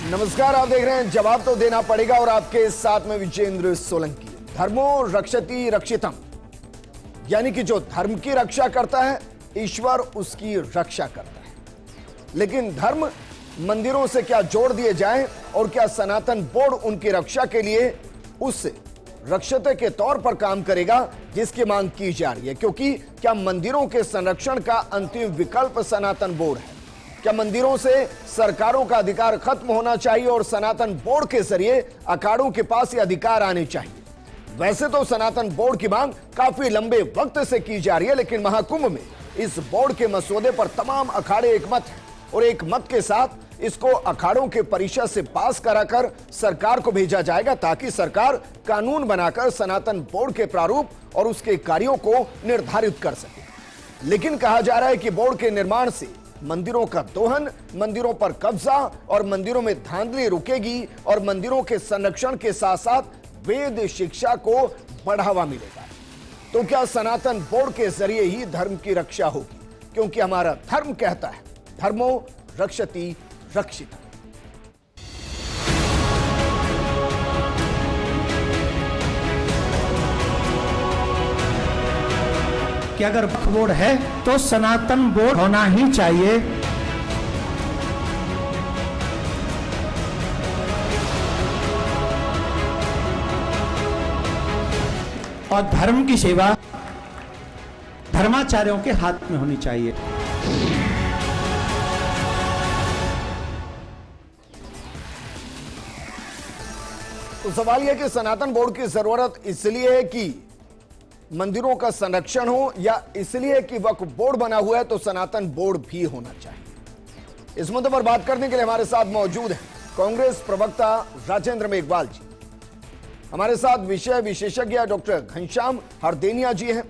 नमस्कार, आप देख रहे हैं जवाब तो देना पड़ेगा और आपके साथ में विजेंद्र सोलंकी। धर्मो रक्षति रक्षितम, यानी कि जो धर्म की रक्षा करता है ईश्वर उसकी रक्षा करता है। लेकिन धर्म मंदिरों से क्या जोड़ दिए जाएं और क्या सनातन बोर्ड उनकी रक्षा के लिए उस रक्षते के तौर पर काम करेगा जिसकी मांग की जा रही है? क्योंकि क्या मंदिरों के संरक्षण का अंतिम विकल्प सनातन बोर्ड है? क्या मंदिरों से सरकारों का अधिकार खत्म होना चाहिए और सनातन बोर्ड के जरिए अखाड़ों के पास ये अधिकार आने चाहिए? वैसे तो सनातन बोर्ड की मांग काफी लंबे वक्त से की जा रही है, लेकिन महाकुंभ में इस बोर्ड के मसौदे पर तमाम अखाड़े एक मत हैं और एक मत के साथ इसको अखाड़ों के परिषद से पास कराकर सरकार को भेजा जाएगा ताकि सरकार कानून बनाकर सनातन बोर्ड के प्रारूप और उसके कार्यों को निर्धारित कर सके। लेकिन कहा जा रहा है कि बोर्ड के निर्माण से मंदिरों का दोहन, मंदिरों पर कब्जा और मंदिरों में धांधली रुकेगी और मंदिरों के संरक्षण के साथ साथ वेद शिक्षा को बढ़ावा मिलेगा। तो क्या सनातन बोर्ड के जरिए ही धर्म की रक्षा होगी? क्योंकि हमारा धर्म कहता है धर्मो रक्षति रक्षिता। कि अगर वक्फ बोर्ड है तो सनातन बोर्ड होना ही चाहिए। और धर्म की सेवा धर्माचार्यों के हाथ में होनी चाहिए। तो सवाल यह कि सनातन बोर्ड की जरूरत इसलिए है कि मंदिरों का संरक्षण हो या इसलिए कि वक्फ बोर्ड बना हुआ है तो सनातन बोर्ड भी होना चाहिए? इस मुद्दे पर बात करने के लिए हमारे साथ मौजूद हैं कांग्रेस प्रवक्ता राजेंद्र मेघवाल जी, हमारे साथ विषय विशेषज्ञ डॉक्टर घनश्याम हरदेनिया जी हैं,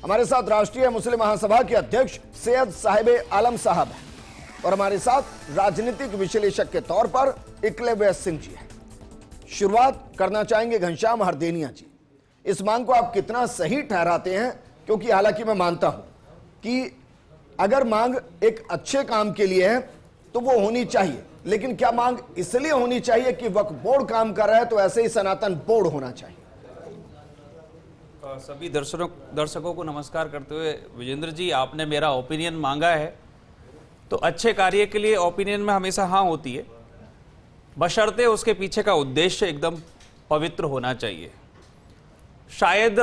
हमारे साथ राष्ट्रीय मुस्लिम महासभा के अध्यक्ष सैयद साहिब आलम साहब हैं और हमारे साथ राजनीतिक विश्लेषक के तौर पर इकलव्य सिंह जी हैं। शुरुआत करना चाहेंगे घनश्याम हरदेनिया जी, इस मांग को आप कितना सही ठहराते हैं? क्योंकि हालांकि मैं मानता हूं कि अगर मांग एक अच्छे काम के लिए है तो वो होनी चाहिए, लेकिन क्या मांग इसलिए होनी चाहिए कि वक्फ बोर्ड काम कर रहा है तो ऐसे ही सनातन बोर्ड होना चाहिए? सभी दर्शकों को नमस्कार करते हुए विजेंद्र जी, आपने मेरा ओपिनियन मांगा है तो अच्छे कार्य के लिए ओपिनियन में हमेशा हाँ होती है, बशर्ते उसके पीछे का उद्देश्य एकदम पवित्र होना चाहिए। शायद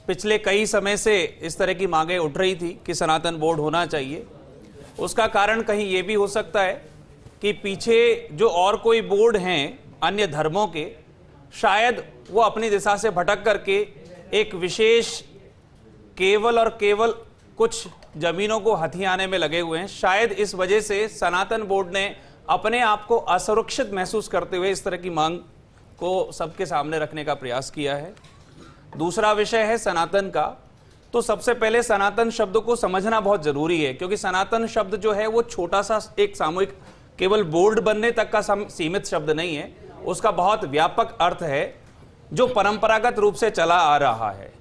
पिछले कई समय से इस तरह की मांगें उठ रही थी कि सनातन बोर्ड होना चाहिए। उसका कारण कहीं ये भी हो सकता है कि पीछे जो और कोई बोर्ड हैं अन्य धर्मों के, शायद वो अपनी दिशा से भटक करके एक विशेष केवल और केवल कुछ जमीनों को हथियाने में लगे हुए हैं। शायद इस वजह से सनातन बोर्ड ने अपने आप को असुरक्षित महसूस करते हुए इस तरह की मांग को सबके सामने रखने का प्रयास किया है। दूसरा विषय है सनातन का, तो सबसे पहले सनातन शब्द को समझना बहुत जरूरी है, क्योंकि सनातन शब्द जो है वो छोटा सा एक सामूहिक केवल बोर्ड बनने तक का सीमित शब्द नहीं है, उसका बहुत व्यापक अर्थ है जो परंपरागत रूप से चला आ रहा है,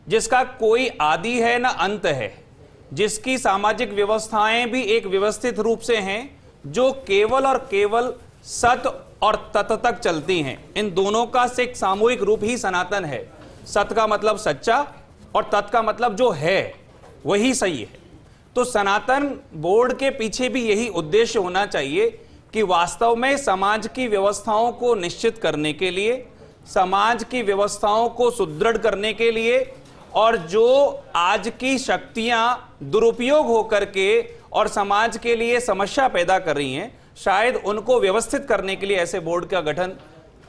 जिसका कोई आदि है ना अंत है, जिसकी सामाजिक व्यवस्थाएं भी एक व्यवस्थित रूप से हैं, जो केवल और केवल सत और तत् तक चलती हैं। इन दोनों का एक सामूहिक रूप ही सनातन है। सत का मतलब सच्चा और तत् का मतलब जो है वही सही है। तो सनातन बोर्ड के पीछे भी यही उद्देश्य होना चाहिए कि वास्तव में समाज की व्यवस्थाओं को निश्चित करने के लिए, समाज की व्यवस्थाओं को सुदृढ़ करने के लिए, और जो आज की शक्तियां दुरुपयोग होकर के और समाज के लिए समस्या पैदा कर रही हैं, शायद उनको व्यवस्थित करने के लिए ऐसे बोर्ड का गठन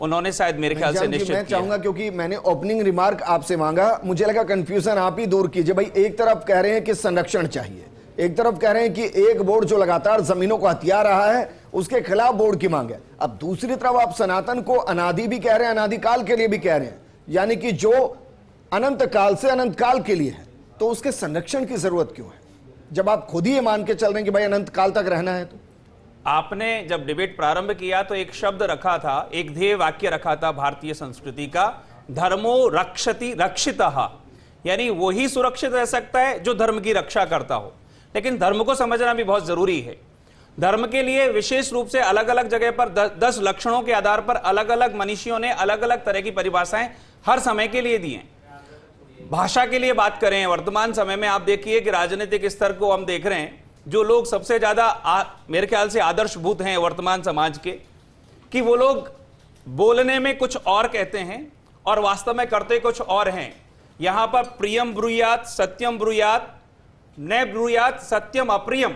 उन्होंने शायद मेरे ख्याल से निश्चित किया। मैं चाहूंगा, क्योंकि मैंने ओपनिंग रिमार्क आपसे मांगा, मुझे लगा कंफ्यूजन आप ही दूर कीजिए। भाई, एक तरफ कह रहे हैं कि संरक्षण चाहिए, एक तरफ कह रहे हैं कि एक बोर्ड जो लगातार जमीनों को हथिया रहा है उसके खिलाफ बोर्ड की मांग है। अब दूसरी तरफ आप सनातन को अनादि भी कह रहे हैं, अनादिकाल के लिए भी कह रहे हैं, यानी कि जो अनंत काल से अनंत काल के लिए है, तो उसके संरक्षण की जरूरत क्यों है जब आप खुद ही ये मान के चल रहे हैं कि भाई अनंत काल तक रहना है? तो आपने जब डिबेट प्रारंभ किया तो एक शब्द रखा था, एक ध्येय वाक्य रखा था भारतीय संस्कृति का, धर्मो रक्षति रक्षितः, यानी वही सुरक्षित रह सकता है जो धर्म की रक्षा करता हो। लेकिन धर्म को समझना भी बहुत जरूरी है। धर्म के लिए विशेष रूप से अलग अलग जगह पर 10 लक्षणों के आधार पर अलग अलग मनीषियों ने अलग अलग तरह की परिभाषाएं हर समय के लिए दी हैं। भाषा के लिए बात करें, वर्तमान समय में आप देखिए कि राजनीतिक स्तर को हम देख रहे हैं, जो लोग सबसे ज्यादा मेरे ख्याल से आदर्शभूत हैं वर्तमान समाज के, कि वो लोग बोलने में कुछ और कहते हैं और वास्तव में करते कुछ और हैं। यहां पर प्रियम ब्रूयात सत्यम ब्रूयात न ब्रूयात सत्यम अप्रियम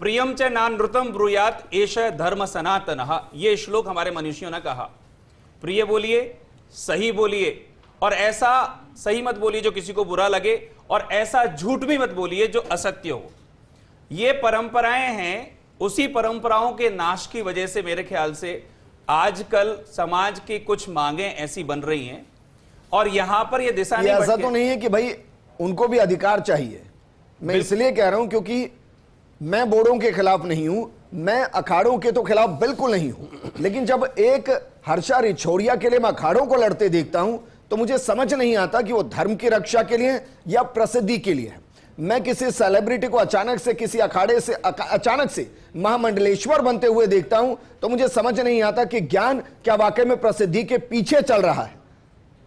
प्रियम च नानृतम ब्रूयात एष धर्म सनातनः, ये श्लोक हमारे मनीषियों ने कहा। प्रिय बोलिए, सही बोलिए, और ऐसा सही मत बोलिए जो किसी को बुरा लगे, और ऐसा झूठ भी मत बोलिए जो असत्य हो। ये परंपराएं हैं। उसी परंपराओं के नाश की वजह से मेरे ख्याल से आजकल समाज की कुछ मांगें ऐसी बन रही हैं, और यहां पर यह दिशा नहीं, ऐसा तो नहीं है कि भाई उनको भी अधिकार चाहिए। मैं इसलिए कह रहा हूं क्योंकि मैं बोर्डों के खिलाफ नहीं हूं, मैं अखाड़ों के तो खिलाफ बिल्कुल नहीं हूं, लेकिन जब एक हर्षा रिछोड़िया के लिए मैं अखाड़ों को लड़ते देखता हूं तो मुझे समझ नहीं आता कि वो धर्म की रक्षा के लिए या प्रसिद्धि के लिए है। मैं किसी सेलिब्रिटी को अचानक से किसी अखाड़े से अचानक से महामंडलेश्वर बनते हुए देखता हूं तो मुझे समझ नहीं आता कि ज्ञान क्या वाकई में प्रसिद्धि के पीछे चल रहा है,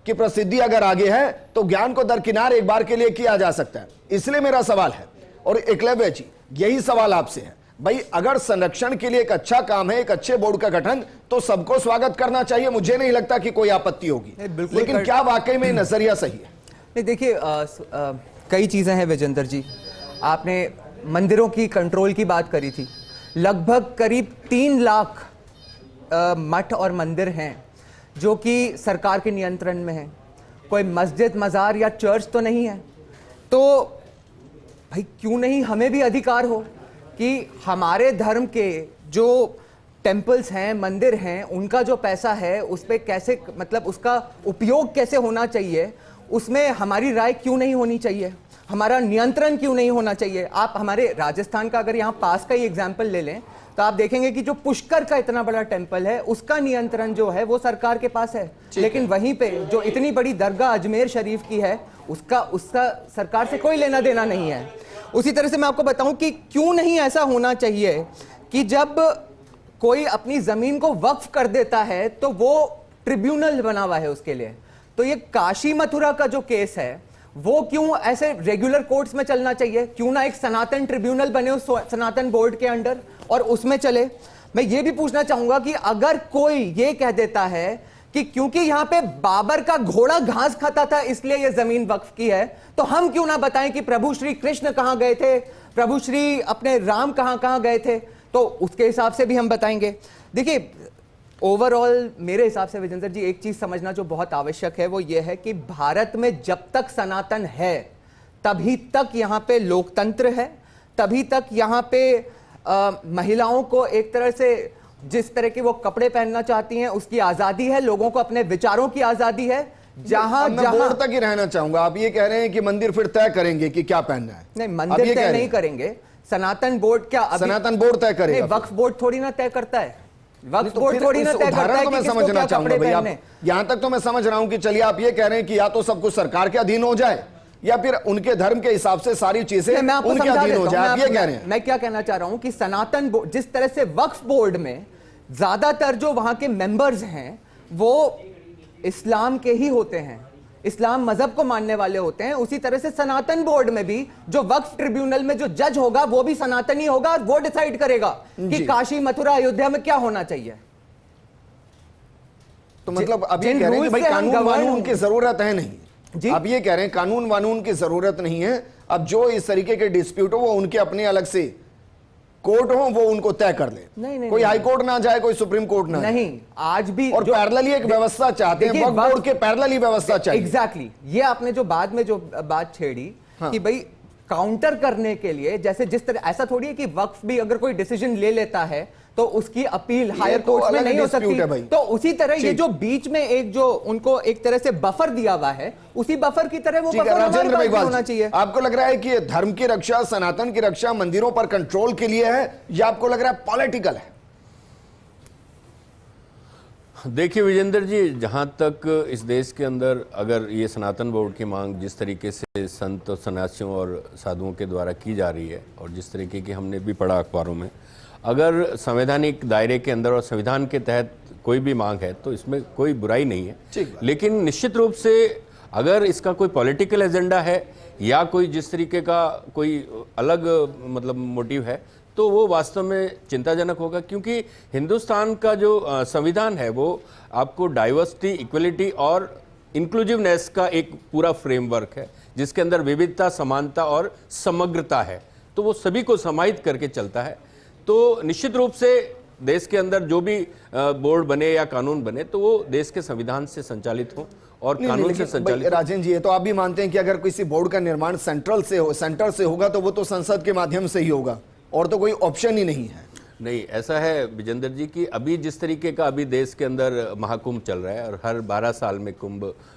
कि प्रसिद्धि अगर आगे है तो ज्ञान को दरकिनार एक बार के लिए किया जा सकता है। इसलिए मेरा सवाल है, और एकलव्य जी यही सवाल आपसे है, भाई अगर संरक्षण के लिए एक अच्छा काम है, एक अच्छे बोर्ड का गठन, तो सबको स्वागत करना चाहिए, मुझे नहीं लगता कि कोई आपत्ति होगी। लेकिन क्या वाकई में नजरिया सही है? नहीं, देखिए कई चीज़ें हैं विजेंद्र जी। आपने मंदिरों की कंट्रोल की बात करी थी। लगभग करीब 3 लाख मठ और मंदिर हैं जो कि सरकार के नियंत्रण में हैं। कोई मस्जिद, मज़ार या चर्च तो नहीं है। तो भाई क्यों नहीं हमें भी अधिकार हो कि हमारे धर्म के जो टेम्पल्स हैं, मंदिर हैं, उनका जो पैसा है उस पर कैसे, मतलब उसका उपयोग कैसे होना चाहिए, उसमें हमारी राय क्यों नहीं होनी चाहिए, हमारा नियंत्रण क्यों नहीं होना चाहिए। आप हमारे राजस्थान का अगर यहाँ पास का ही एग्जाम्पल ले लें तो आप देखेंगे कि जो पुष्कर का इतना बड़ा टेम्पल है उसका नियंत्रण जो है वो सरकार के पास है, लेकिन वहीं पे जो इतनी बड़ी दरगाह अजमेर शरीफ की है उसका सरकार से कोई लेना देना नहीं है। उसी तरह से मैं आपको बताऊं कि क्यों नहीं ऐसा होना चाहिए कि जब कोई अपनी जमीन को वक्फ कर देता है तो वो ट्रिब्यूनल बना हुआ है उसके लिए। तो ये काशी मथुरा का जो केस है वो क्यों ऐसे रेगुलर कोर्ट्स में चलना चाहिए? क्यों ना एक सनातन ट्रिब्यूनल बने उस सनातन बोर्ड के अंडर और उसमें चले। मैं ये भी पूछना चाहूंगा कि अगर कोई ये कह देता है कि क्योंकि यहां पे बाबर का घोड़ा घास खाता था इसलिए ये जमीन वक्फ की है, तो हम क्यों ना बताएं कि प्रभु श्री कृष्ण कहां गए थे, प्रभु श्री अपने राम कहां गए थे, तो उसके हिसाब से भी हम बताएंगे। देखिए ओवरऑल मेरे हिसाब से विजेंद्र जी एक चीज समझना जो बहुत आवश्यक है वो ये है कि भारत में जब तक सनातन है तभी तक यहां पे लोकतंत्र है, तभी तक यहां पे महिलाओं को एक तरह से जिस तरह के वो कपड़े पहनना चाहती हैं उसकी आजादी है, लोगों को अपने विचारों की आजादी है। जहां बोर्ड तक ही रहना चाहूंगा। आप ये कह रहे हैं कि मंदिर फिर तय करेंगे कि क्या पहनना है? नहीं, मंदिर तय नहीं करेंगे, सनातन बोर्ड क्या सनातन बोर्ड तय करेगा? वक्फ बोर्ड थोड़ी ना तय करता है, वक्फ बोर्ड थोड़ी ना तय करता है कि किसको क्या कपड़े पहनने। यहां तक तो मैं समझ रहा हूं कि चलिए आप ये कह रहे हैं कि या तो सब कुछ सरकार के अधीन हो जाए या फिर उनके धर्म के हिसाब से सारी चीजें उनके अधीन हो जाए। आप ये कह रहे हैं? मैं क्या कहना चाह रहा हूं कि सनातन बोर्ड जिस तरह से वक्फ बोर्ड में ज्यादातर जो वहां के मेंबर्स हैं वो इस्लाम के ही होते हैं, इस्लाम मजहब को मानने वाले होते हैं, उसी तरह से सनातन बोर्ड में भी जो वक्फ ट्रिब्यूनल में जो जज होगा वो भी सनातनी होगा और वो डिसाइड करेगा कि काशी मथुरा अयोध्या में क्या होना चाहिए। तो मतलब अब ये कह रहे हैं कि भाई कानून वानून की जरूरत है नहीं जी? आप ये कह रहे हैं कानून वानून की जरूरत नहीं है। अब जो इस तरीके के डिस्प्यूट हो वो उनके अपने अलग से कोर्ट हो, वो उनको तय कर ले। नहीं, कोई हाई कोर्ट ना जाए, कोई सुप्रीम कोर्ट ना नहीं, आज भी और पैरेलली एक व्यवस्था चाहते हैं, वक्फ बोर्ड के पैरेलली व्यवस्था चाहिए। एग्जैक्टली ये आपने जो बाद में जो बात छेड़ी कि भाई काउंटर करने के लिए, जैसे जिस तरह ऐसा थोड़ी है कि वक्फ भी अगर कोई डिसीजन ले लेता है तो उसकी अपील हायर कोर्ट में नहीं हो सकती। तो उसी तरह ये जो बीच में एक जो उनको एक तरह से बफर दिया हुआ है उसी बफर की तरह वो बफर हमारे पास भी होना चाहिए। आपको लग रहा है कि धर्म की रक्षा, सनातन की रक्षा मंदिरों पर कंट्रोल के लिए है या आपको लग रहा है पॉलिटिकल है? देखिए विजेंद्र जी, जहाँ तक इस देश के अंदर अगर ये सनातन बोर्ड की मांग जिस तरीके से संत और सन्यासियों और साधुओं के द्वारा की जा रही है और जिस तरीके की हमने भी पढ़ा अखबारों में, अगर संवैधानिक दायरे के अंदर और संविधान के तहत कोई भी मांग है तो इसमें कोई बुराई नहीं है। लेकिन निश्चित रूप से अगर इसका कोई पॉलिटिकल एजेंडा है या कोई जिस तरीके का कोई अलग मतलब मोटिव है तो वो वास्तव में चिंताजनक होगा, क्योंकि हिंदुस्तान का जो संविधान है वो आपको डाइवर्सिटी, इक्वलिटी और इंक्लूसिवनेस का एक पूरा फ्रेमवर्क है जिसके अंदर विविधता, समानता और समग्रता है, तो वो सभी को समाहित करके चलता है। तो निश्चित रूप से देश के अंदर जो भी बोर्ड बने या कानून बने तो वो देश के संविधान से संचालित हो और कानून से संचालित। राजेंद्र जी, ये तो आप भी मानते हैं कि अगर किसी बोर्ड का निर्माण सेंटर से होगा तो वो तो संसद के माध्यम से ही होगा और तो कोई ऑप्शन ही नहीं है। नहीं, ऐसा है विजेंद्र जी कि अभी जिस तरीके का अभी देश के अंदर महाकुंभ चल रहा है और हर 12 साल में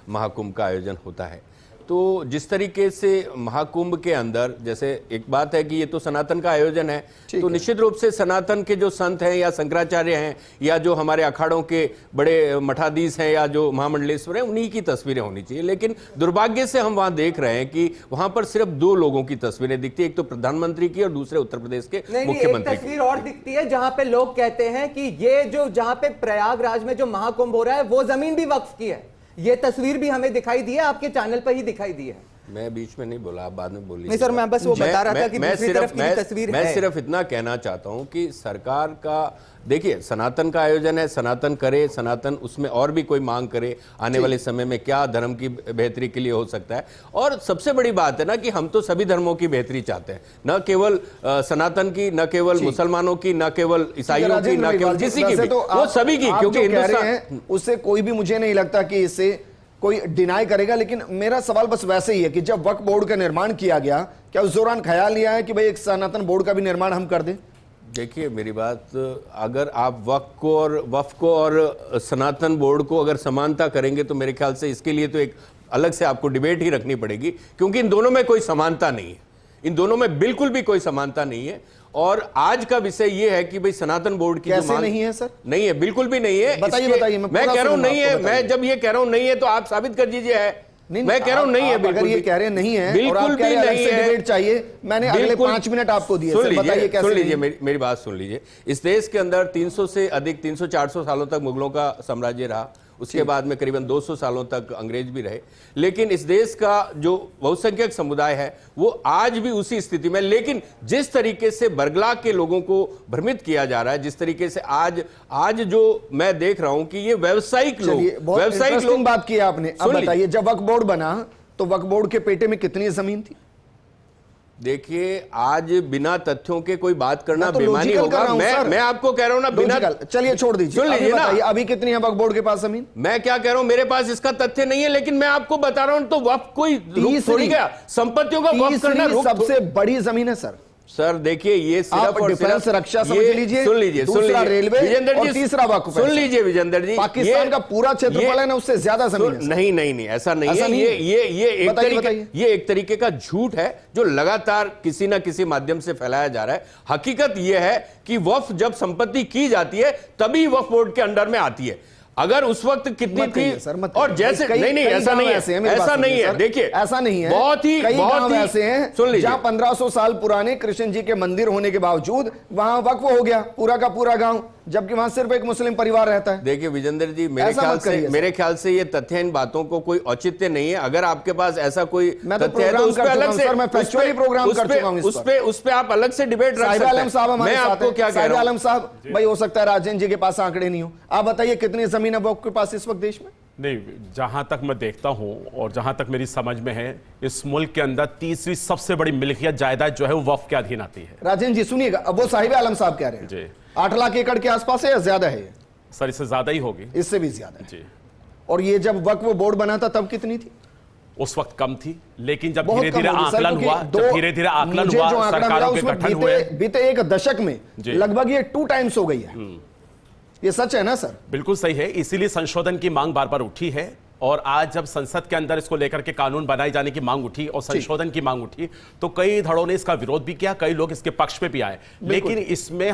महाकुंभ का आयोजन होता है, तो जिस तरीके से महाकुंभ के अंदर जैसे एक बात है कि ये तो सनातन का आयोजन है, तो निश्चित रूप से सनातन के जो संत हैं या शंकराचार्य हैं या जो हमारे अखाड़ों के बड़े मठाधीश हैं या जो महामंडलेश्वर हैं उन्हीं की तस्वीरें होनी चाहिए। लेकिन दुर्भाग्य से हम वहां देख रहे हैं कि वहां पर सिर्फ 2 लोगों की तस्वीरें दिखती है, एक तो प्रधानमंत्री की और दूसरे उत्तर प्रदेश के मुख्यमंत्री की। तस्वीर और दिखती है जहां पे लोग कहते हैं कि ये जो जहां पे प्रयागराज में जो महाकुंभ हो रहा है वो जमीन भी वक्फ की है। ये तस्वीर भी हमें दिखाई दी है, आपके चैनल पर ही दिखाई दी है। मैं बीच में नहीं बोला, आप बाद में बोलिए। नहीं सर, मैं बस वो बता रहा था कि दूसरी तरफ की तस्वीर है। मैं सिर्फ इतना कहना चाहता हूं कि सरकार का देखिए सनातन का आयोजन है, सनातन करे, सनातन उसमें और भी कोई मांग करे आने वाले समय में क्या धर्म की बेहतरी के लिए हो सकता है। और सबसे बड़ी बात है ना कि हम तो सभी धर्मों की बेहतरी चाहते हैं, न केवल सनातन की, न केवल मुसलमानों की, न केवल ईसाइयों की, न केवल किसी की भी, वो सभी की, क्योंकि हिंदुस्तान उससे कोई भी मुझे नहीं लगता कि इसे कोई डिनाई करेगा। लेकिन मेरा सवाल बस वैसे ही है कि जब वक्फ बोर्ड का निर्माण किया गया, क्या उस दौरान ख्याल लिया है कि भाई एक सनातन बोर्ड का भी निर्माण हम कर दें? देखिए मेरी बात, अगर आप वक्फ को और सनातन बोर्ड को अगर समानता करेंगे तो मेरे ख्याल से इसके लिए तो एक अलग से आपको डिबेट ही रखनी पड़ेगी, क्योंकि इन दोनों में कोई समानता नहीं है, इन दोनों में बिल्कुल भी कोई समानता नहीं है। और आज का विषय यह है कि भाई सनातन बोर्ड की कैसे नहीं है सर? नहीं है, बिल्कुल भी नहीं है। बताइए। मैं कह रहा हूं नहीं है, मैं जब ये कह रहा हूं नहीं है तो आप साबित कर दीजिए है। मैं कह रहा हूं नहीं है, अगर ये कह रहे नहीं है, बिल्कुल भी नहीं है, डिबेट चाहिए। मैंने अगले 5 मिनट आपको दिए, बताइए कैसे? सुन लीजिए मेरी बात सुन लीजिए। इस देश के अंदर 300 से अधिक 300-400 सालों तक मुगलों का साम्राज्य रहा, उसके बाद में करीबन 200 सालों तक अंग्रेज भी रहे, लेकिन इस देश का जो बहुसंख्यक समुदाय है वो आज भी उसी स्थिति में। लेकिन जिस तरीके से बरगला के लोगों को भ्रमित किया जा रहा है, जिस तरीके से आज जो मैं देख रहा हूं कि ये व्यावसायिक लोग बात की आपने। अब बताइए, जब वक्फ बोर्ड बना तो वक्फ बोर्ड के पेटे में कितनी जमीन थी? देखिए, आज बिना तथ्यों के कोई बात करना बेईमानी होगा। मैं आपको कह रहा हूं ना, बिना, चलिए छोड़ दीजिए, सुन लीजिए ना, अभी कितनी है वक्फ बोर्ड के पास जमीन? मैं क्या कह रहा हूं, मेरे पास इसका तथ्य नहीं है, लेकिन मैं आपको बता रहा हूं। तो वक्फ कोई थोड़ी क्या संपत्तियों का वक्फ करना सबसे बड़ी जमीन है सर। देखिए ये सिर्फ और डिफेंस रक्षा समझ लीजिए, सुन लीजिए रेलवे विजेंद्र और जी, तीसरा वक्फ। सुन लीजिए विजेंद्र जी, पाकिस्तान का पूरा क्षेत्रफल है ना, उससे ज्यादा जमीन है। नहीं, ऐसा नहीं है। ये एक तरीके का झूठ है जो लगातार किसी ना किसी माध्यम से फैलाया जा रहा है। हकीकत यह है कि वक्फ जब संपत्ति की जाती है तभी वक्फ बोर्ड के अंडर में आती है। अगर उस वक्त कितनी थी और जैसे नहीं, ऐसा नहीं है, देखिए ऐसा नहीं है। बहुत ही ऐसे हैं सुन लीजिए, जहां 1500 साल पुराने कृष्ण जी के मंदिर होने के बावजूद वहां वक्फ हो गया पूरा का पूरा गांव, जबकि वहां सिर्फ एक मुस्लिम परिवार रहता है। देखिए विजेंद्र जी, मेरे ख्याल से ये तथ्य, इन बातों को कोई औचित्य नहीं है। अगर आपके पास ऐसा कोई तथ्य है तो उस पर अलग से उस पे आप अलग से डिबेट रख सकते हैं। मैं आपको क्या कह रहा हूं, आलम साहब, भाई हो सकता है राजेंद्र जी के पास आंकड़े नहीं हो, आप बताइए कितनी जमीन है वक्फ के पास इस वक्त देश में? नहीं, जहां तक मैं देखता हूं और जहां तक मेरी समझ में है, इस मुल्क के अंदर तीसरी सबसे बड़ी मिल्कियत जायदाद जो है वो वक्फ के अधीन आती है। राजेंद्र जी सुनिएगा, अब वो साहिब आलम साहब कह रहे हैं जी 8 लाख एकड़ के आसपास है या ज्यादा है? सर इससे ज्यादा ही होगी, इससे भी ज्यादा है जी। और ये जब वक्फ बोर्ड बना था तब कितनी थी? उस वक्त कम थी, लेकिन जब धीरे धीरे आकलन हुआ, सरकारों के गठन हुए, बीते एक दशक में लगभग ये 2 टाइम्स हो गई है। ये सच है ना सर? बिल्कुल सही है, इसीलिए संशोधन की मांग बार बार उठी है और आज जब संसद के अंदर इसको लेकर के कानून बनाए जाने की मांग उठी और संशोधन की मांग उठी, तो कई धड़ों ने इसका विरोध भी किया, कई लोग इसके पक्ष पे भी आए। लेकिन इसमें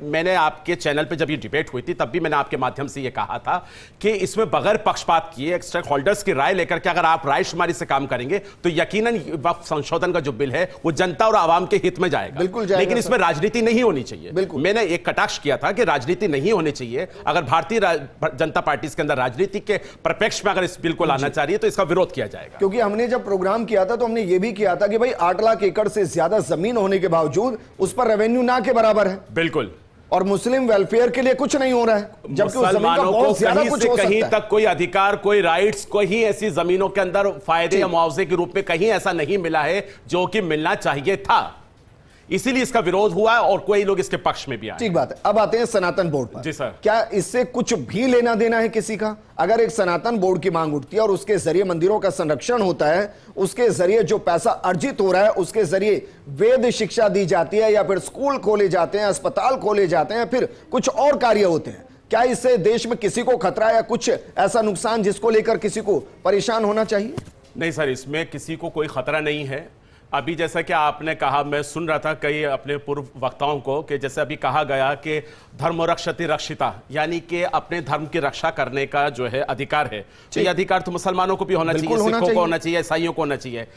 मैंने आपके चैनल पे जब ये डिबेट हुई थी तब भी मैंने आपके माध्यम से ये कहा था कि इसमें बगैर पक्षपात किए स्टेक होल्डर्स की राय लेकर के अगर आप रायशुमारी से काम करेंगे तो यकीनन वक्फ संशोधन का जो बिल है वो जनता और आवाम के हित में जाएगा। बिल्कुल जाएगा, लेकिन इसमें राजनीति नहीं होनी चाहिए। बिल्कुल। मैंने एक कटाक्ष किया था कि राजनीति नहीं होनी चाहिए। अगर भारतीय जनता पार्टी के अंदर राजनीति के परिप्रेक्ष्य में अगर इस बिल को लाना चाह रही है तो इसका विरोध किया जाएगा। क्योंकि हमने जब प्रोग्राम किया था तो हमने ये भी किया था कि भाई 8 लाख एकड़ से ज्यादा जमीन होने के बावजूद उस पर रेवेन्यू ना के बराबर है। बिल्कुल। और मुस्लिम वेलफेयर के लिए कुछ नहीं हो रहा है, जबकि उस जमीन का बहुत ज्यादा कुछ हो कहीं सकता है। तक कोई अधिकार, कोई राइट्स, कोई ऐसी जमीनों के अंदर फायदे या मुआवजे के रूप में कहीं ऐसा नहीं मिला है जो कि मिलना चाहिए था। इसीलिए इसका विरोध हुआ और कोई लोग इसके पक्ष में भी आए। ठीक बात है। अब आते हैं सनातन बोर्ड पर। जी सर। क्या इससे कुछ भी लेना देना है किसी का? अगर एक सनातन बोर्ड की मांग उठती है और उसके जरिए मंदिरों का संरक्षण होता है, उसके जरिए जो पैसा अर्जित हो रहा है उसके जरिए वेद शिक्षा दी जाती है, या फिर स्कूल खोले जाते हैं, अस्पताल खोले जाते हैं, फिर कुछ और कार्य होते हैं, क्या इससे देश में किसी को खतरा या कुछ ऐसा नुकसान जिसको लेकर किसी को परेशान होना चाहिए? नहीं सर, इसमें किसी को कोई खतरा नहीं है। अभी जैसा कि आपने कहा, मैं सुन रहा था कई अपने पूर्व वक्ताओं को कि जैसे अभी कहा गया कि धर्म रक्षति रक्षिता, यानी कि अपने धर्म की रक्षा करने का जो है अधिकार है, तो ये अधिकार तो मुसलमानों को भी होना चाहिए, सिखों को होना चाहिए, ईसाइयों को होना चाहिए।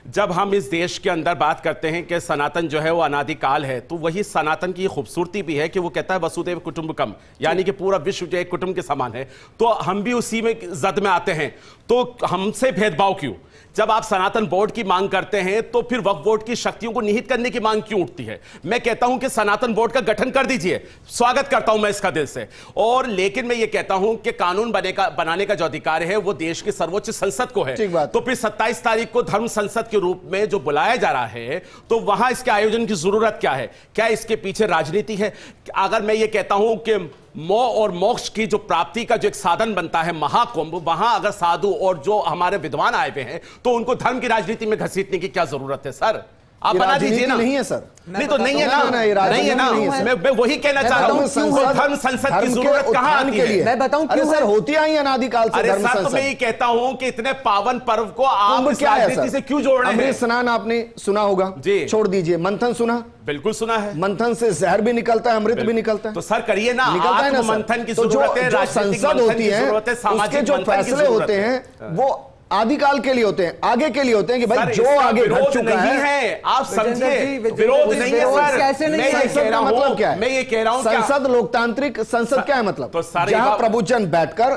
जब हम इस देश के अंदर बात करते हैं कि सनातन जो है वो अनादिकाल है, तो वही सनातन की खूबसूरती भी है कि वो कहता है वसुदेव कुटुंबकम, यानी कि पूरा विश्व जो एक कुटुंब के समान है। तो हम भी उसी में जद में आते हैं, तो हमसे भेदभाव क्यों? जब आप सनातन बोर्ड की मांग करते हैं तो फिर वक्फ बोर्ड की शक्तियों को निहित करने की मांग क्यों उठती है? मैं कहता हूं कि सनातन बोर्ड का गठन कर दीजिए, स्वागत करता हूं मैं इसका दिल से। और लेकिन मैं ये कहता हूं कि कानून बनाने का जो अधिकार है वो देश की सर्वोच्च संसद को है। तो फिर 27 तारीख को धर्म संसद के रूप में जो बुलाया जा रहा है, तो वहां इसके आयोजन की जरूरत क्या है? क्या इसके पीछे राजनीति है? अगर मैं ये कहता हूं कि मोह और मोक्ष की जो प्राप्ति का जो एक साधन बनता है महाकुंभ, वहां अगर साधु और जो हमारे विद्वान आए हुए हैं तो उनको धर्म की राजनीति में घसीटने की क्या जरूरत है? सर आप बना दीजिए ना। नहीं है सर, नहीं तो नहीं है ना, नहीं है ना। मैं वही कहना चाह रहा हूं, धर्म संसद की जरूरत कहां आती है? मैं बताऊं क्यों सर होती आई अनादिकाल से धर्म संसद। तो मैं ये कहता हूं कि इतने पावन पर्व को आप राजनीति से क्यों जोड़ रहे हैं? अमृत स्नान आपने सुना होगा जी, छोड़ दीजिए। मंथन सुना? बिल्कुल सुना है। मंथन से जहर भी निकलता है, अमृत भी निकलता है। तो सर करिए ना, निकलता है ना मंथन की तो जरूरत है, जो संसद होती है उसके जो फैसले होते हैं वो आदिकाल के लिए होते हैं, आगे के लिए होते हैं कि भाई जो आगे घट चुका है। आप समझिए, विरोध नहीं है सर। कैसे नहीं? संसद का मतलब क्या है? मैं ये कह रहा हूं संसद लोकतांत्रिक संसद क्या है मतलब? तो जहां प्रभुजन बैठकर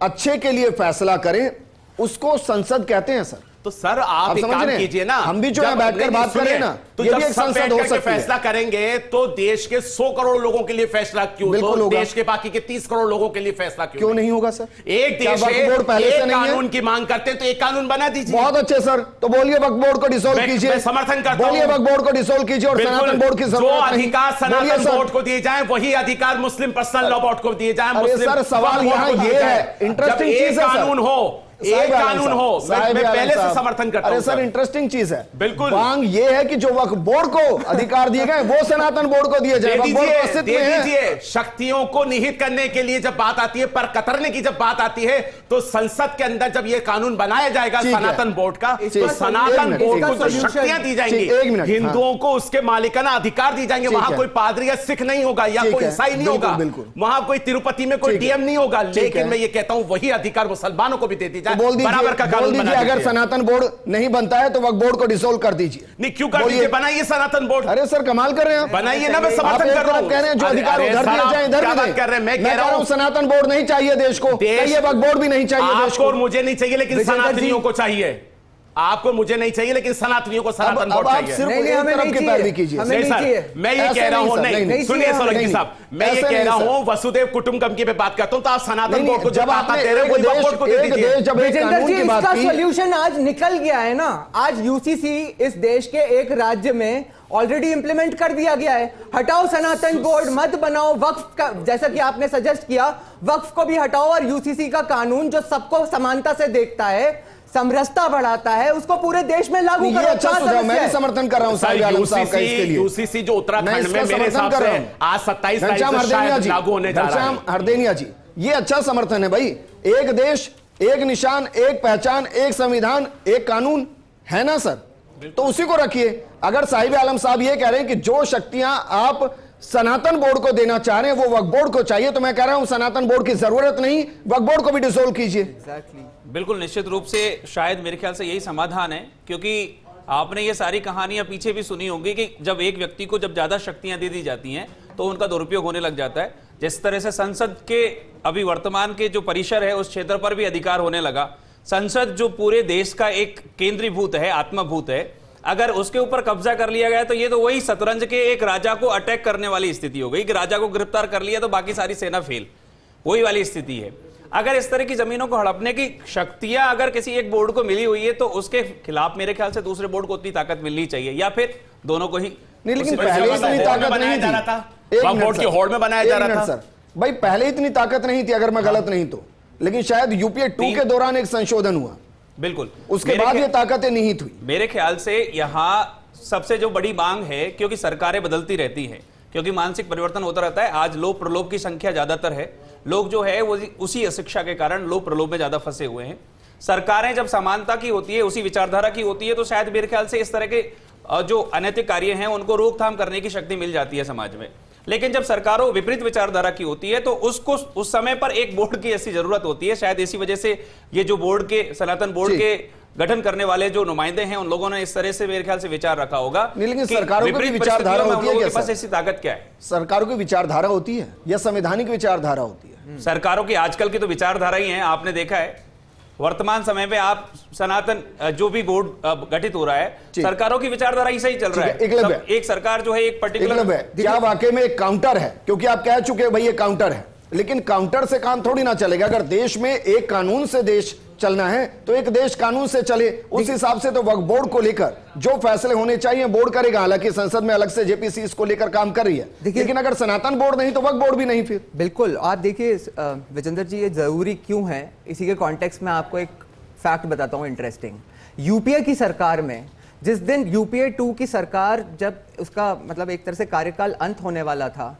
अच्छे के लिए फैसला करें उसको संसद कहते हैं सर। तो सर आप एक काम कीजिए ना, हम भी जो है बैठकर बात करें ना, तो ये जब भी एक सब संसद हो बैठ सकती करके फैसला करेंगे तो देश के 100 करोड़ लोगों के लिए फैसला क्यों? बिल्कुल होगा। देश के बाकी के 30 करोड़ लोगों के लिए फैसला क्यों नहीं होगा सर? एक देश है, एक कानून की मांग करते हैं तो एक कानून बना दीजिए। बहुत अच्छे सर, तो बोलिए वक्फ बोर्ड को डिसॉल्व कीजिए। समर्थन करता हूं। बोलिए वक्फ बोर्ड को डिसॉल्व कीजिए और सनातन बोर्ड की जो अधिकार सनातन बोर्ड को दिए जाए वही अधिकार मुस्लिम पर्सनल लॉ बोर्ड को दिए जाए। सर सवाल यहाँ ये है, इंटरेस्टिंग चीज है कानून हो, एक कानून हो, मैं पहले से समर्थन करता हूं। अरे सर इंटरेस्टिंग चीज है, बिल्कुल। मांग ये है कि जो वक्फ बोर्ड को अधिकार दिए गए वो सनातन बोर्ड को दिए जाए। दे दीजिए। शक्तियों को निहित करने के लिए जब बात आती है, पर कतरने की जब बात आती है, तो संसद के अंदर जब ये कानून बनाया जाएगा सनातन बोर्ड का, तो सनातन बोर्ड को जो शक्तियां दी जाएंगी, हिंदुओं को उसके मालिकाना अधिकार दी जाएंगे। वहां कोई पादरी या सिख नहीं होगा या कोई ईसाई नहीं होगा, वहां कोई तिरुपति में कोई डीएम नहीं होगा। लेकिन मैं ये कहता हूं वही अधिकार मुसलमानों को भी दे दी जाए। बराबर का कानून बना दीजिए। अगर सनातन बोर्ड नहीं बनता है तो वक्फ बोर्ड को डिसॉल्व कर दीजिए। नहीं क्यों कर दीजिए? बनाइए सनातन बोर्ड। अरे सर कमाल कर रहे हैं, बनाइए ना। मैं समर्थन कर रहा हूं। कह रहे हैं जो अधिकार उधर दिए जाए इधर भी दें। मैं कह रहा हूं सनातन बोर्ड नहीं चाहिए देश को, ये वक्फ बोर्ड भी नहीं चाहिए देश को। और मुझे नहीं चाहिए लेकिन सनातनियों को चाहिए। आपको मुझे नहीं चाहिए लेकिन सनातनियों को सनातन बोर्ड चाहिए। मैं ये कह रहा हूं, नहीं सुनिए सोलंकी साहब, मैं ये कह रहा हूं वसुदेव कुटुंबकम की बात करता हूं, तो आप सनातन बोर्ड को जब ताकत दे रहे हो वही बोर्ड को दे दीजिए। इसका सॉल्यूशन आज निकल गया है ना। आज यूसीसी इस देश के एक राज्य में ऑलरेडी इंप्लीमेंट कर दिया गया है। हटाओ सनातन बोर्ड, मत बनाओ वक्फ का, जैसा कि आपने सजेस्ट किया, वक्फ को भी हटाओ और यूसीसी का कानून जो सबको समानता से देखता है, समरसता बढ़ाता है, उसको पूरे देश में लागू करो। अच्छा सुझाव, मैं भी समर्थन कर रहा हूं साहिब आलम साहब का इसके लिए। यूसीसी जो उत्तराखंड में मेरे हिसाब से आज 27 तारीख से शायद लागू होने जा रहा है। हरदेनिया जी, ये अच्छा समर्थन है भाई। एक देश एक निशान, एक पहचान, एक संविधान, एक कानून, है ना सर? तो उसी को रखिए। अगर साहिब आलम साहब ये कह रहे हैं कि जो शक्तियां आप सनातन बोर्ड को देना चाह रहे हैं वो वक्फ बोर्ड को चाहिए, तो मैं कह रहा हूं सनातन बोर्ड की जरूरत नहीं, वक्फ बोर्ड को भी डिसोल्व कीजिए। बिल्कुल, निश्चित रूप से शायद मेरे ख्याल से यही समाधान है, क्योंकि आपने ये सारी कहानियां पीछे भी सुनी होंगी कि जब एक व्यक्ति को जब ज्यादा शक्तियां दे दी जाती हैं तो उनका दुरुपयोग होने लग जाता है। जिस तरह से संसद के अभी वर्तमान के जो परिसर है उस क्षेत्र पर भी अधिकार होने लगा। संसद जो पूरे देश का एक केंद्रीभूत है, आत्मभूत है, अगर उसके ऊपर कब्जा कर लिया गया तो ये तो वही शतरंज के एक राजा को अटैक करने वाली स्थिति हो गई कि राजा को गिरफ्तार कर लिया तो बाकी सारी सेना फेल, वही वाली स्थिति है। अगर इस तरह की जमीनों को हड़पने की शक्तियां अगर किसी एक बोर्ड को मिली हुई है तो उसके खिलाफ मेरे ख्याल से दूसरे बोर्ड को उतनी ताकत मिलनी चाहिए, या फिर दोनों को ही। नहीं, लेकिन पहले इतनी ताकत नहीं थी। वक्फ बोर्ड की होड़ में बनाया जा रहा था सर भाई, पहले इतनी ताकत नहीं थी अगर मैं गलत नहीं तो, लेकिन शायद यूपीए 2 के दौरान एक संशोधन हुआ, बिल्कुल, उसके बाद ये ताकतें निहित हुई। मेरे ख्याल से यहाँ सबसे जो बड़ी मांग है, क्योंकि सरकारें बदलती रहती हैं, क्योंकि मानसिक परिवर्तन होता रहता है। आज लोभ प्रलोभ की संख्या ज्यादातर है, लोग जो है वो उसी अशिक्षा के कारण लोभ प्रलोभ में ज्यादा फंसे हुए हैं। सरकारें जब समानता की होती है, उसी विचारधारा की होती है, तो शायद मेरे ख्याल से इस तरह के जो अनैतिक कार्य हैं उनको रोकथाम करने की शक्ति मिल जाती है समाज में। लेकिन जब सरकारों विपरीत विचारधारा की होती है तो उसको उस समय पर एक बोर्ड की ऐसी जरूरत होती है। शायद इसी वजह से ये जो बोर्ड के, सनातन बोर्ड के गठन करने वाले जो नुमाइंदे हैं उन लोगों ने इस तरह से मेरे ख्याल से विचार रखा होगा। लेकिन सरकारों की विचारधारा होती है, पास ऐसी ताकत क्या है? सरकारों की विचारधारा होती है या संवैधानिक विचारधारा होती है? सरकारों की आजकल की तो विचारधारा ही है। आपने देखा है वर्तमान समय में आप सनातन जो भी बोर्ड गठित हो रहा है, सरकारों की विचारधारा ही सही चल रहा है। एक सरकार जो है एक पर्टिकुलर क्या वाकई में एक काउंटर है? क्योंकि आप कह चुके भाई ये काउंटर है, लेकिन काउंटर से काम थोड़ी ना चलेगा। अगर देश में एक कानून से देश चलना है तो एक देश कानून से चले, उस हिसाब से तो वक्फ बोर्ड को लेकर जो फैसले होने चाहिए बोर्ड करेगा। हालांकि संसद में अलग से जेपीसी इसको लेकर काम कर रही है, लेकिन अगर सनातन बोर्ड नहीं तो वक्फ बोर्ड भी नहीं। फिर बिल्कुल, आप देखिए विजेंद्र जी, ये जरूरी क्यों है, इसी के कॉन्टेक्स्ट में आपको एक फैक्ट बताता हूं इंटरेस्टिंग। यूपीए की सरकार में जिस दिन यूपीए 2 की सरकार, जब उसका मतलब एक तरह से कार्यकाल अंत होने वाला था,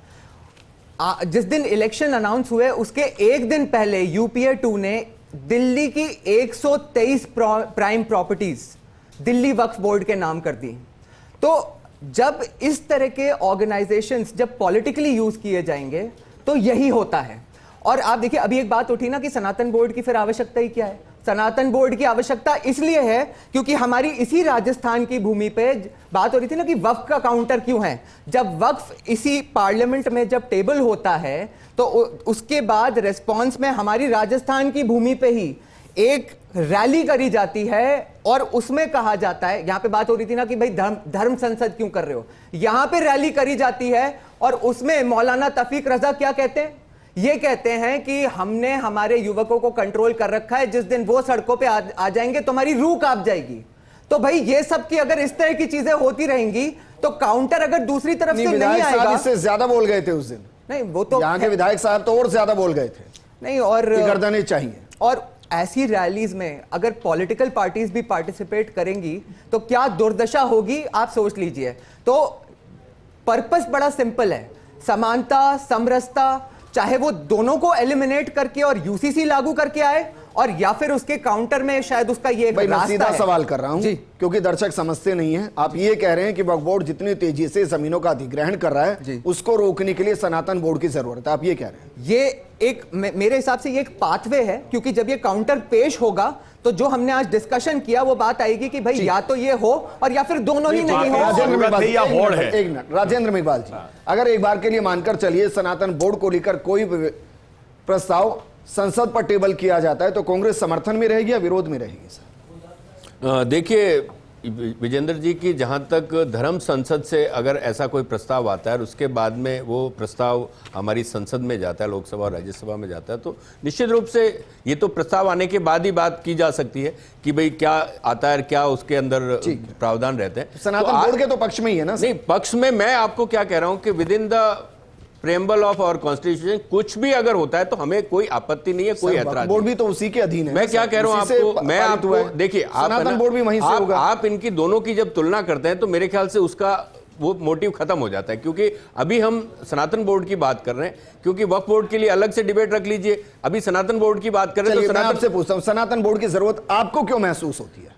जिस दिन इलेक्शन अनाउंस हुए उसके एक दिन पहले यूपीए 2 ने दिल्ली की 123 prime properties Delhi Waqf board के नाम कर दी। तो जब इस तरह के ऑर्गेनाइजेशंस जब पॉलिटिकली यूज किए जाएंगे तो यही होता है। और आप देखिए, अभी एक बात उठी ना कि सनातन बोर्ड की फिर आवश्यकता ही क्या है? सनातन बोर्ड की आवश्यकता इसलिए है क्योंकि हमारी इसी राजस्थान की भूमि पे बात हो रही थी ना कि वक्फ का काउंटर क्यों है। जब वक्फ इसी पार्लियामेंट में जब टेबल होता है तो उसके बाद रेस्पॉन्स में हमारी राजस्थान की भूमि पे ही एक रैली करी जाती है और उसमें कहा जाता है, यहां पे बात हो रही थी ना कि भाई धर्म संसद क्यों कर रहे हो, यहां पे रैली करी जाती है और उसमें मौलाना तफीक रजा क्या कहते हैं? ये कहते हैं कि हमने हमारे युवकों को कंट्रोल कर रखा है, जिस दिन वो सड़कों पे आ जाएंगे तो हमारी रूह कांप जाएगी। तो भाई ये सब की अगर इस तरह की चीजें होती रहेंगी तो काउंटर अगर दूसरी तरफ से नहीं आएगा। इससे ज्यादा बोल गए थे उस दिन। नहीं, वो तो यहाँ के विधायक साहब तो और ज्यादा बोल गए थे। नहीं, और गर्दनें चाहिए। और ऐसी रैलीज में अगर पॉलिटिकल पार्टीज भी पार्टिसिपेट करेंगी तो क्या दुर्दशा होगी, आप सोच लीजिए। तो पर्पस बड़ा सिंपल है, समानता, समरसता, चाहे वो दोनों को एलिमिनेट करके और यूसीसी लागू करके आए, और या फिर उसके काउंटर में शायद उसका ये भाई मैं सीधा सवाल कर रहा हूं क्योंकि दर्शक समझते नहीं है। आप ये कह रहे हैं कि वक्फ बोर्ड जितनी तेजी से जमीनों का अधिग्रहण कर रहा है उसको रोकने के लिए सनातन बोर्ड की जरूरत है, आप ये कह रहे हैं? ये एक मेरे हिसाब से ये एक पाथवे है, क्योंकि जब ये काउंटर पेश होगा तो जो हमने आज डिस्कशन किया वो बात आएगी कि भाई या तो ये हो और या फिर दोनों ही नहीं हो। एक मिनट राजेंद्र मेघवाल जी, अगर एक बार के लिए मानकर चलिए सनातन बोर्ड को लेकर कोई प्रस्ताव संसद पर टेबल किया जाता है तो कांग्रेस समर्थन में रहेगी या विरोध में रहेगी? सर देखिए विजेंद्र जी की जहां तक धर्म संसद से अगर ऐसा कोई प्रस्ताव आता है और उसके बाद में वो प्रस्ताव हमारी संसद में जाता है, लोकसभा और राज्यसभा में जाता है, तो निश्चित रूप से ये तो प्रस्ताव आने के बाद ही बात की जा सकती है कि भाई क्या आता है, क्या उसके अंदर प्रावधान रहते हैं। सनातन बोर्ड के तो पक्ष में ही है ना? नहीं, पक्ष में मैं आपको क्या कह रहा हूं कि within the preamble of our constitution कुछ भी अगर होता है तो हमें कोई आपत्ति नहीं है, कोई ऐतराज। बोर्ड भी तो उसी के अधीन है। मैं क्या कह रहा हूं आपको, मैं आपको देखिए, सनातन बोर्ड भी वहीं से होगा। आप इनकी दोनों की जब तुलना करते हैं तो मेरे ख्याल से उसका वो मोटिव खत्म हो जाता है। क्योंकि अभी हम सनातन बोर्ड की बात कर रहे हैं, क्योंकि वक्फ बोर्ड के लिए अलग से डिबेट रख लीजिए, अभी सनातन बोर्ड की बात कर रहे हैं। चलिए, तो मैं सनातन आपसे पूछता हूं, सनातन बोर्ड की जरूरत आपको क्यों महसूस होती है?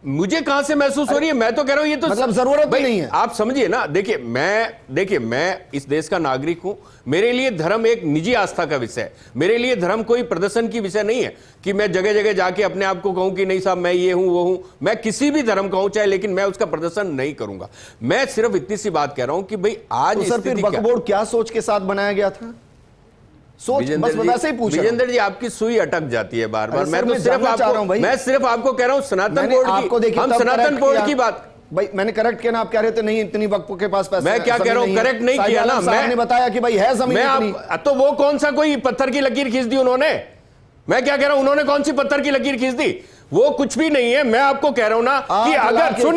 मुझे कहां से महसूस हो रही है? मैं तो कह रहा हूं ये तो मतलब जरूरत भाई, नहीं है। आप समझिए ना। देखिए मैं इस देश का नागरिक हूं, मेरे लिए धर्म एक निजी आस्था का विषय है। मेरे लिए धर्म कोई प्रदर्शन की विषय नहीं है कि मैं जगह जगह जाके अपने आप को कहूं कि नहीं साहब मैं ये हूं वो हूं। मैं किसी भी धर्म का हूं चाहे, लेकिन मैं उसका प्रदर्शन नहीं करूंगा। मैं सिर्फ इतनी सी बात कह रहा हूं कि भाई आज तो सर फिर वक्फ बोर्ड क्या सोच के साथ बनाया गया था? सोच बस वैसे ही पूछ रहा हूं। विजेंद्र जी, आपकी सुई अटक जाती है बार बार। अरे मैं सर, तो मैं सिर्फ जानना चाह रहा हूं भाई। मैं सिर्फ आपको कह रहा हूं सनातन बोर्ड आपको की, देखिए हम तब सनातन करेक्ट बोर्ड किया। की बात। भाई मैंने करेक्ट किया ना, आप कह रहे थे नहीं इतनी वक्त के पास पैसे। मैं क्या कह रहा हूं, करेक्ट नहीं किया ना। मैंने बताया कि भाई है जमीन इतनी। तो वो कौन सा कोई पत्थर की लकीर खींच दी उन्होंने? मैं क्या कह रहा हूं, उन्होंने कौन सी पत्थर की लकीर खींच दी? वो कुछ भी नहीं है। मैं आपको कह रहा हूं ना कि अगर सुन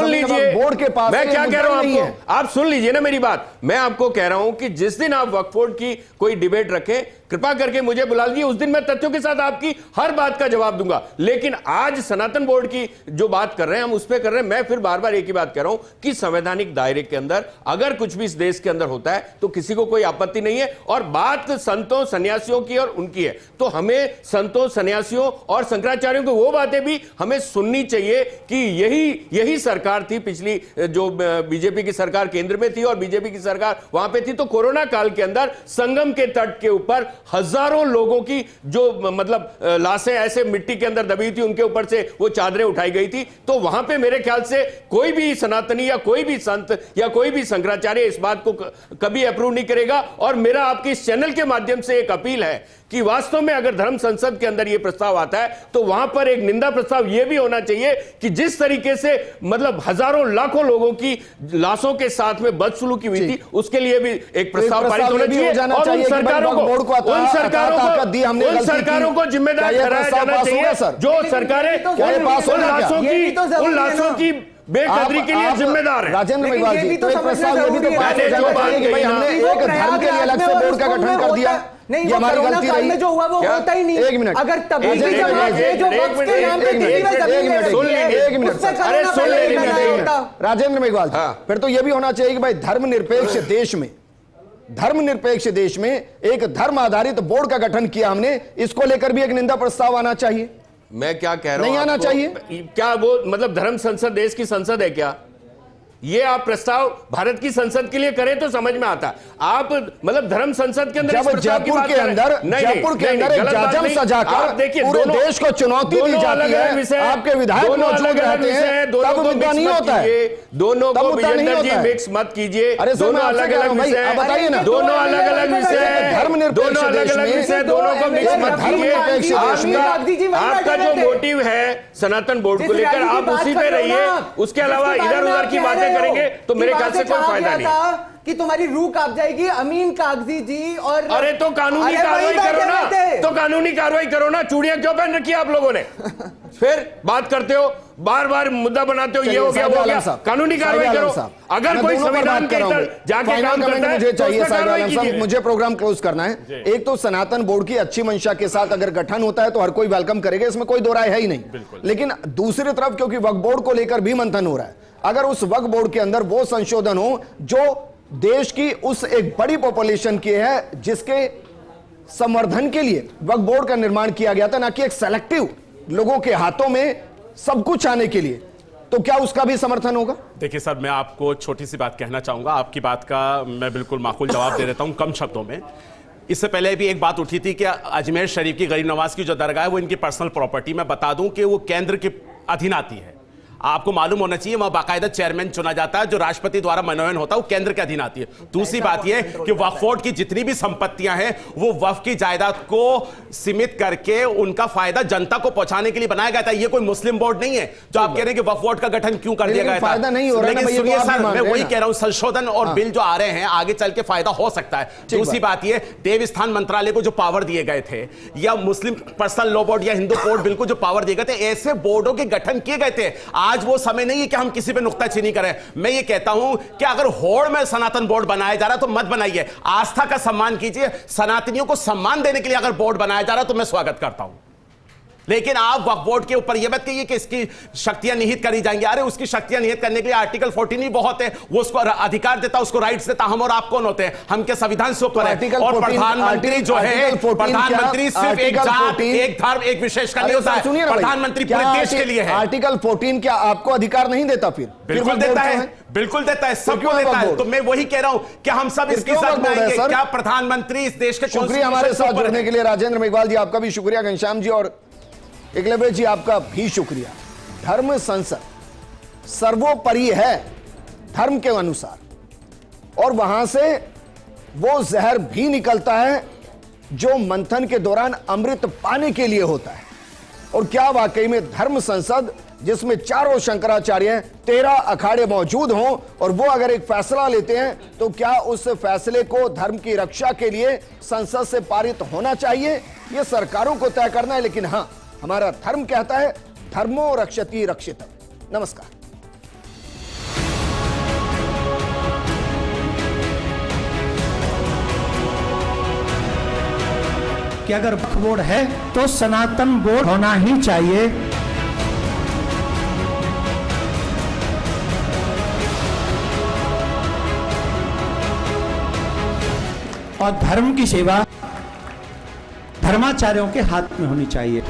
लीजिए बोर्ड के पास। मैं क्या कह रहा हूं आपको, आप सुन लीजिए ना मेरी बात। मैं आपको कह रहा हूं कि जिस दिन आप वक्फ बोर्ड की कोई डिबेट रखें, कृपा करके मुझे बुला लीजिए। उस दिन मैं तथ्यों के साथ आपकी हर बात का जवाब दूंगा। लेकिन आज सनातन बोर्ड की जो बात कर रहे हैं हम उस पर कर रहे हैं। मैं फिर बार बार एक ही बात कह रहा हूं कि संवैधानिक दायरे के अंदर अगर कुछ भी इस देश के अंदर होता है तो किसी को कोई आपत्ति नहीं है। और बात संतों सन्यासियों की और उनकी है, तो हमें संतों सन्यासियों और शंकराचार्यों की वो बातें भी हमें सुननी चाहिए कि यही सरकार थी पिछली, जो बीजेपी की सरकार केंद्र में थी और बीजेपी की सरकार वहां पे थी। तो कोरोना काल के अंदर संगम के तट के ऊपर हजारों लोगों की जो मतलब लाशें ऐसे मिट्टी के अंदर दबी थी, उनके ऊपर से वो चादरें उठाई गई थी। तो वहां पे मेरे ख्याल से कोई भी सनातनी या कोई भी संत या कोई भी शंकराचार्य इस बात को कभी अप्रूव नहीं करेगा। और मेरा आपके इस चैनल के माध्यम से एक अपील है कि वास्तव में अगर धर्म संसद के अंदर यह प्रस्ताव आता है तो वहां पर एक निंदा प्रस्ताव यह भी होना चाहिए कि जिस तरीके से मतलब हजारों लाखों लोगों की लाशों के साथ में बदसलूकी हुई थी, उसके लिए भी एक प्रस्ताव पारित होना चाहिए। और उन सरकारों को जिम्मेदार ठहराया जाना चाहिए जो सरकारें उन लाशों की बेकदरी के लिए जिम्मेदार है। राजेंद्र मेघवाल जी, तो एक प्रस्ताव ये भी तो पास हो जाना चाहिए कि भाई हमने एक धर्म के लिए अलग से बोर्ड का गठन कर दिया। नहीं, ये हमारी गलती रही। में जो हुआ वो होता ही नहीं। एक मिनट, अगर तभी भी राजेंद्र मेघवाल जी, फिर तो ये भी होना चाहिए कि भाई धर्मनिरपेक्ष देश में एक धर्म आधारित बोर्ड का गठन किया हमने, इसको लेकर भी एक निंदा प्रस्ताव आना चाहिए। मैं क्या कह रहा हूं, नहीं आना चाहिए क्या? वो मतलब धर्म संसद देश की संसद है क्या? ये आप प्रस्ताव भारत की संसद के लिए करें तो समझ में आता। आप मतलब धर्म संसद के अंदर जयपुर के अंदर एक जाजम सजाकर देखिए पूरे देश को चुनौती दी जाती है, आपके विधायक मौजूद रहते हैं, तब मुद्दा नहीं होता है। दोनों को विजेंद्र जी मिक्स मत कीजिए। दोनों अलग अलग विषय, बताइए ना, दोनों अलग अलग विषय, धर्मनिरपेक्ष देश में दोनों को मिक्स मत कीजिए। आपका जो मोटिव है सनातन बोर्ड को लेकर, आप उसी पे रहिए। उसके अलावा इधर उधर की बातें करेंगे तो मेरे ख्याल से कोई फायदा नहीं कि तुम्हारी रूह कांप जाएगी। अमीन कागजी जी और अरे तो कानूनी कार्रवाई करो ना, तो कानूनी कार्रवाई करो ना। चूड़ियां क्यों पहन रखी है आप लोगों ने? फिर बात करते हो, बार बार मुद्दा बनाते हो, ये हो गया वो हो गया। कानूनी कार्रवाई करो। अगर कोई संविधान के अंदर जाके काम करता है मुझे चाहिए तो साहिब आलम साहब, मुझे प्रोग्राम क्लोज करना है। एक तो सनातन बोर्ड की अच्छी मंशा के साथ अगर गठन होता है तो हर कोई वेलकम करेगा, इसमें कोई दो राय है ही नहीं। लेकिन दूसरी तरफ क्योंकि वक्फ बोर्ड को लेकर भी मंथन हो रहा है, अगर उस वक्फ बोर्ड के अंदर वो संशोधन हो जो देश की उस एक बड़ी पॉपुलेशन की है जिसके संवर्धन के लिए वक्फ बोर्ड का निर्माण किया गया था, ना कि एक सेलेक्टिव लोगों के हाथों में सब कुछ आने के लिए, तो क्या उसका भी समर्थन होगा? देखिए सर, मैं आपको छोटी सी बात कहना चाहूंगा। आपकी बात का मैं बिल्कुल माकूल जवाब दे देता हूं कम शब्दों में। इससे पहले भी एक बात उठी थी कि अजमेर शरीफ की गरीब नवाज की जो दरगाह है वो इनकी पर्सनल प्रॉपर्टी। मैं बता दूं कि वो केंद्र के अधीन आती है। आपको मालूम होना चाहिए वहां बाकायदा चेयरमैन चुना जाता है, जो राष्ट्रपति द्वारा मनोनयन होता है, वो केंद्र के अधीन आती है। दूसरी बात यह कि वक्फ बोर्ड की जितनी भी संपत्तियां हैं वो वक्फ की जायदाद को सीमित करके उनका फायदा जनता को पहुंचाने के लिए बनाया गया था। ये कोई मुस्लिम बोर्ड नहीं है जो आप कह रहे हैं कि वक्फ बोर्ड का गठन क्यों कर दिया गया था। लेकिन सुनिए सर, मैं वही कह रहा हूं, संशोधन और बिल जो आ रहे हैं आगे चल के फायदा हो सकता है। दूसरी बात यह, देवस्थान मंत्रालय को जो पावर दिए गए थे, या मुस्लिम पर्सनल लॉ बोर्ड या हिंदू बोर्ड बिल को जो पावर दिए गए थे, ऐसे बोर्डों के गठन किए गए थे। आज वो समय नहीं है कि हम किसी पे नुक्ताचीनी करें। मैं ये कहता हूं कि अगर होड़ में सनातन बोर्ड बनाया जा रहा है तो मत बनाइए, आस्था का सम्मान कीजिए। सनातनियों को सम्मान देने के लिए अगर बोर्ड बनाया जा रहा है तो मैं स्वागत करता हूं। लेकिन आप वक्फ बोर्ड के ऊपर यह मत कहिए कि इसकी शक्तियां निहित करी जाएंगी। अरे उसकी शक्तियां निहित करने के लिए आर्टिकल 14 ही बहुत है, वो उसको अधिकार देता, उसको राइट्स देता। हम और आप कौन होते हैं? हम के संविधान से ऊपर है। और प्रधानमंत्री जो है, प्रधानमंत्री सिर्फ एक जात, एक धर्म, एक विशेष का नहीं होता है, प्रधानमंत्री पूरे देश के लिए है। आर्टिकल 14 क्या आपको अधिकार नहीं देता? फिर बिल्कुल देता है, बिल्कुल देता है, सबको देता है। तो मैं वही कह रहा हूं कि हम सब इसकी साथ में आएंगे। क्या प्रधानमंत्री इस देश के शुक्रिया हमारे साथ जुड़ने के लिए। राजेंद्र मेघवाल जी आपका भी शुक्रिया, घनश्याम जी और एकलव्य जी आपका भी शुक्रिया। धर्म संसद सर्वोपरि है धर्म के अनुसार, और वहां से वो जहर भी निकलता है जो मंथन के दौरान अमृत पाने के लिए होता है। और क्या वाकई में धर्म संसद, जिसमें चारों शंकराचार्य 13 अखाड़े मौजूद हों, और वो अगर एक फैसला लेते हैं तो क्या उस फैसले को धर्म की रक्षा के लिए संसद से पारित होना चाहिए? ये सरकारों को तय करना है। लेकिन हां, हमारा धर्म कहता है धर्मो रक्षति रक्षितम्। नमस्कार। कि अगर वक्फ बोर्ड है तो सनातन बोर्ड होना ही चाहिए। और धर्म की सेवा धर्माचार्यों के हाथ में होनी चाहिए।